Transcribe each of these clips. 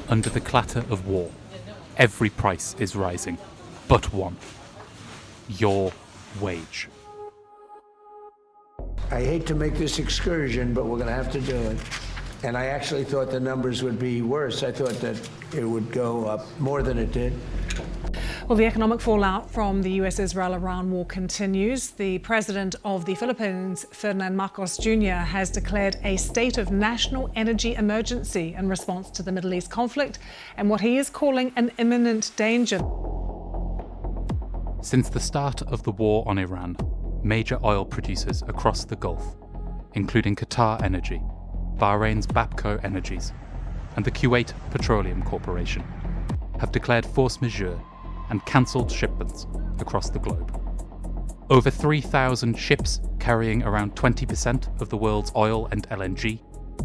Under the clatter of war, every price is rising, but one: your wage. I hate to make this excursion, but we're going to have to do it. And I actually thought the numbers would be worse. I thought that it would go up more than it did. Well, the economic fallout from the US-Israel-Iran war continues. The president of the Philippines, Ferdinand Marcos Jr., has declared a state of national energy emergency in response to the Middle East conflict and what he is calling an imminent danger. Since the start of the war on Iran, major oil producers across the Gulf, including Qatar Energy, Bahrain's Bapco Energies, and the Kuwait Petroleum Corporation, have declared force majeure and cancelled shipments across the globe. Over 3,000 ships carrying around 20% of the world's oil and LNG,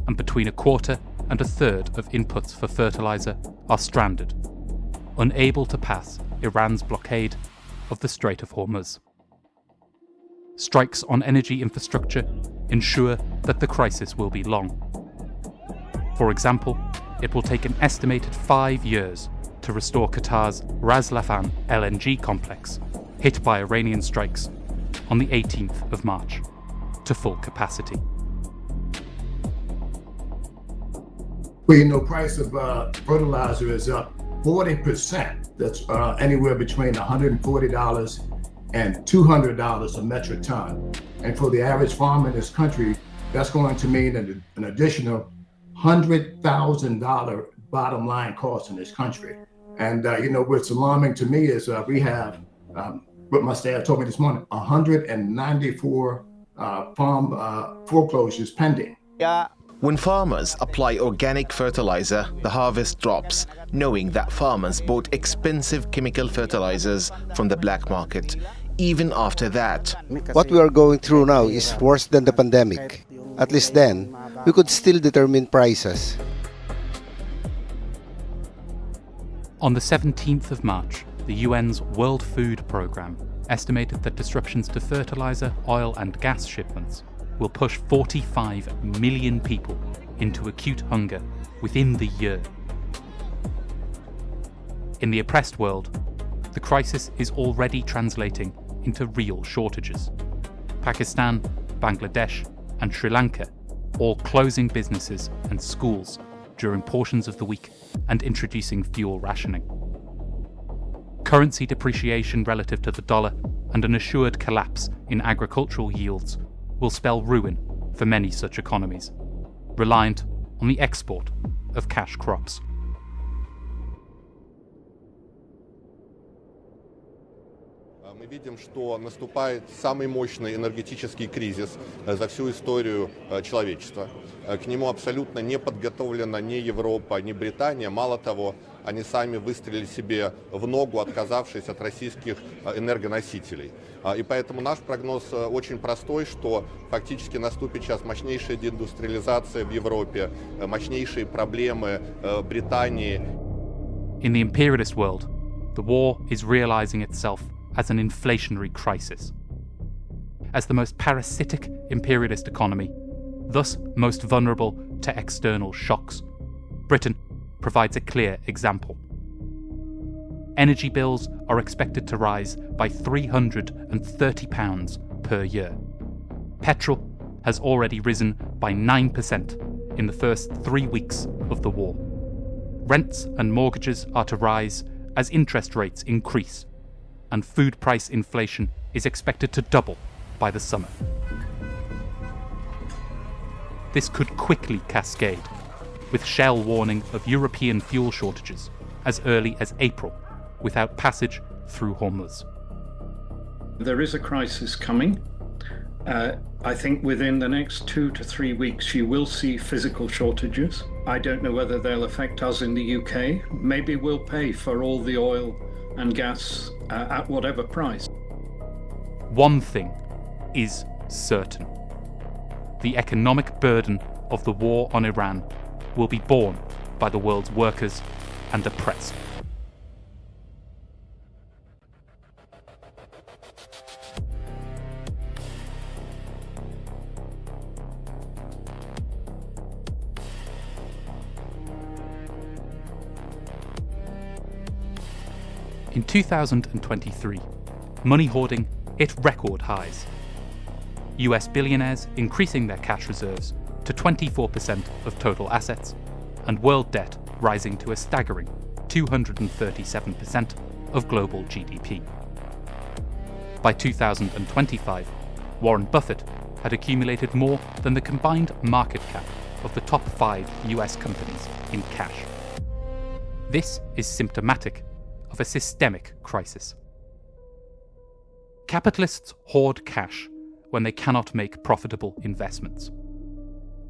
and between a quarter and a third of inputs for fertilizer, are stranded, unable to pass Iran's blockade of the Strait of Hormuz. Strikes on energy infrastructure ensure that the crisis will be long. For example, it will take an estimated 5 years to restore Qatar's Ras Laffan LNG complex, hit by Iranian strikes on the 18th of March, to full capacity. Well, price of fertilizer is up 40%. That's anywhere between $140 and $200 a metric ton. And for the average farmer in this country, that's going to mean an additional $100,000 bottom line cost in this country. And, what's alarming to me is we have, what my staff told me this morning, 194 farm foreclosures pending. When farmers apply organic fertilizer, the harvest drops, knowing that farmers bought expensive chemical fertilizers from the black market. Even after that, what we are going through now is worse than the pandemic. At least then, we could still determine prices. On the 17th of March, the UN's World Food Programme estimated that disruptions to fertilizer, oil and gas shipments will push 45 million people into acute hunger within the year. In the oppressed world, the crisis is already translating into real shortages. Pakistan, Bangladesh and Sri Lanka all closing businesses and schools during portions of the week and introducing fuel rationing. Currency depreciation relative to the dollar and an assured collapse in agricultural yields will spell ruin for many such economies, reliant on the export of cash crops. Мы видим, что наступает самый мощный энергетический кризис за всю историю человечества. К нему абсолютно не подготовлена ни Европа, ни Британия. Мало того, они сами выстрелили себе в ногу, отказавшись от российских энергоносителей. И поэтому наш прогноз очень простой, что фактически наступит сейчас мощнейшая деиндустриализация в Европе, мощнейшие проблемы Британии. In the imperialist world, the war is realizing itself as an inflationary crisis. As the most parasitic imperialist economy, thus most vulnerable to external shocks, Britain provides a clear example. Energy bills are expected to rise by £330 per year. Petrol has already risen by 9% in the first 3 weeks of the war. Rents and mortgages are to rise as interest rates increase, and food price inflation is expected to double by the summer. This could quickly cascade, with Shell warning of European fuel shortages as early as April, without passage through Hormuz. There is a crisis coming. I think within the next 2 to 3 weeks you will see physical shortages. I don't know whether they'll affect us in the UK. Maybe we'll pay for all the oil and gas at whatever price. One thing is certain. The economic burden of the war on Iran will be borne by the world's workers and oppressed. In 2023, money hoarding hit record highs. US billionaires increasing their cash reserves to 24% of total assets, and world debt rising to a staggering 237% of global GDP. By 2025, Warren Buffett had accumulated more than the combined market cap of the top 5 US companies in cash. This is symptomatic of a systemic crisis. Capitalists hoard cash when they cannot make profitable investments.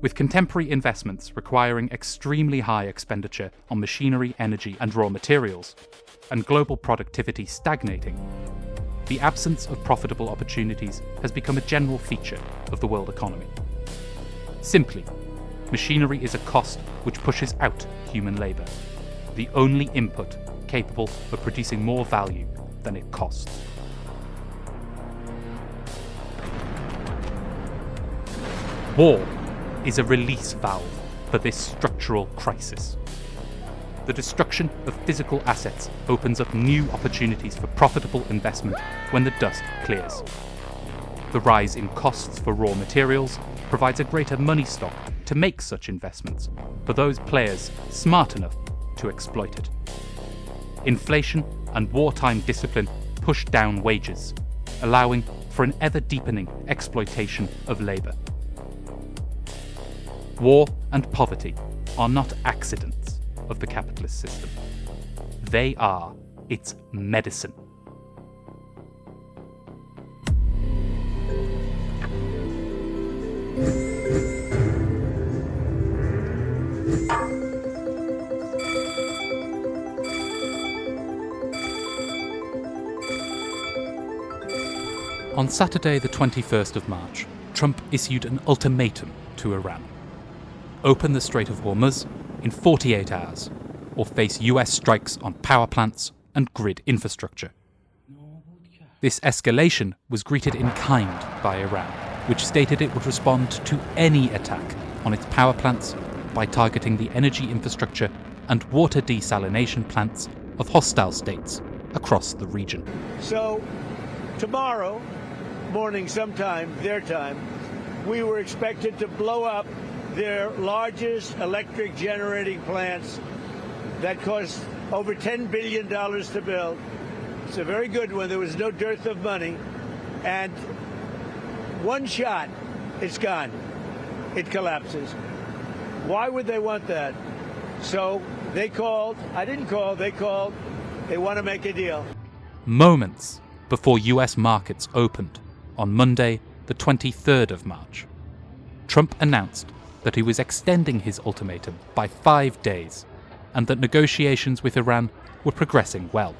With contemporary investments requiring extremely high expenditure on machinery, energy, and raw materials, and global productivity stagnating, the absence of profitable opportunities has become a general feature of the world economy. Simply, machinery is a cost which pushes out human labour, the only input capable of producing more value than it costs. War is a release valve for this structural crisis. The destruction of physical assets opens up new opportunities for profitable investment when the dust clears. The rise in costs for raw materials provides a greater money stock to make such investments for those players smart enough to exploit it. Inflation and wartime discipline push down wages, allowing for an ever-deepening exploitation of labour. War and poverty are not accidents of the capitalist system. They are its medicine. On Saturday, the 21st of March, Trump issued an ultimatum to Iran. Open the Strait of Hormuz in 48 hours, or face US strikes on power plants and grid infrastructure. This escalation was greeted in kind by Iran, which stated it would respond to any attack on its power plants by targeting the energy infrastructure and water desalination plants of hostile states across the region. So, tomorrow morning sometime, their time, we were expected to blow up their largest electric generating plants that cost over $10 billion to build. It's a very good one. There was no dearth of money. And one shot, it's gone. It collapses. Why would they want that? So they called. I didn't call. They called. They want to make a deal. Moments before US markets opened on Monday, the 23rd of March, Trump announced that he was extending his ultimatum by 5 days and that negotiations with Iran were progressing well.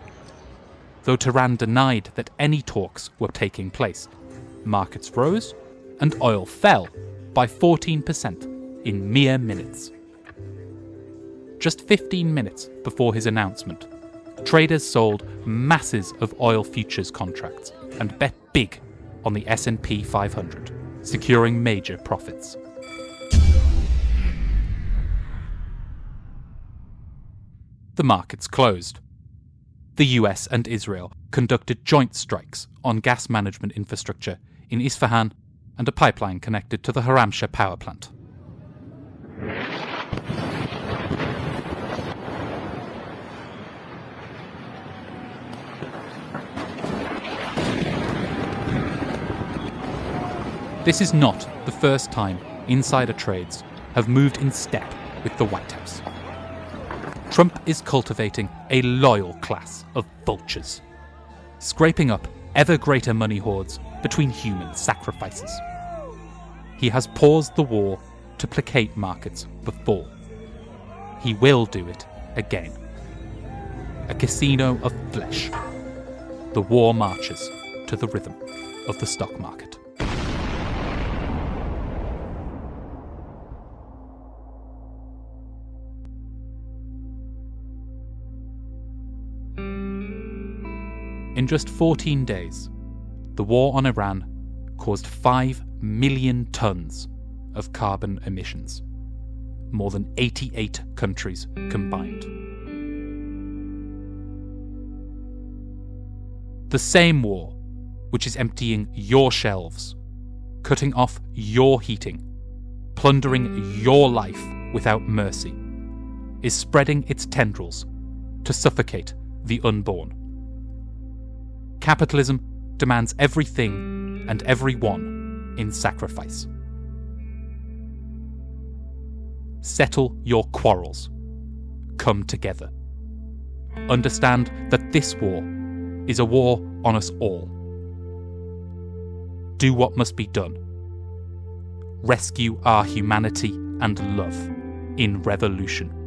Though Tehran denied that any talks were taking place, markets rose and oil fell by 14% in mere minutes. Just 15 minutes before his announcement, traders sold masses of oil futures contracts and bet big on the S&P 500, securing major profits. The markets closed. The US and Israel conducted joint strikes on gas management infrastructure in Isfahan and a pipeline connected to the Haramsha power plant. This is not the first time insider trades have moved in step with the White House. Trump is cultivating a loyal class of vultures, scraping up ever greater money hoards between human sacrifices. He has paused the war to placate markets before. He will do it again. A casino of flesh. The war marches to the rhythm of the stock market. In just 14 days, the war on Iran caused 5 million tons of carbon emissions, more than 88 countries combined. The same war which is emptying your shelves, cutting off your heating, plundering your life without mercy, is spreading its tendrils to suffocate the unborn. Capitalism demands everything and everyone in sacrifice. Settle your quarrels. Come together. Understand that this war is a war on us all. Do what must be done. Rescue our humanity and love in revolution.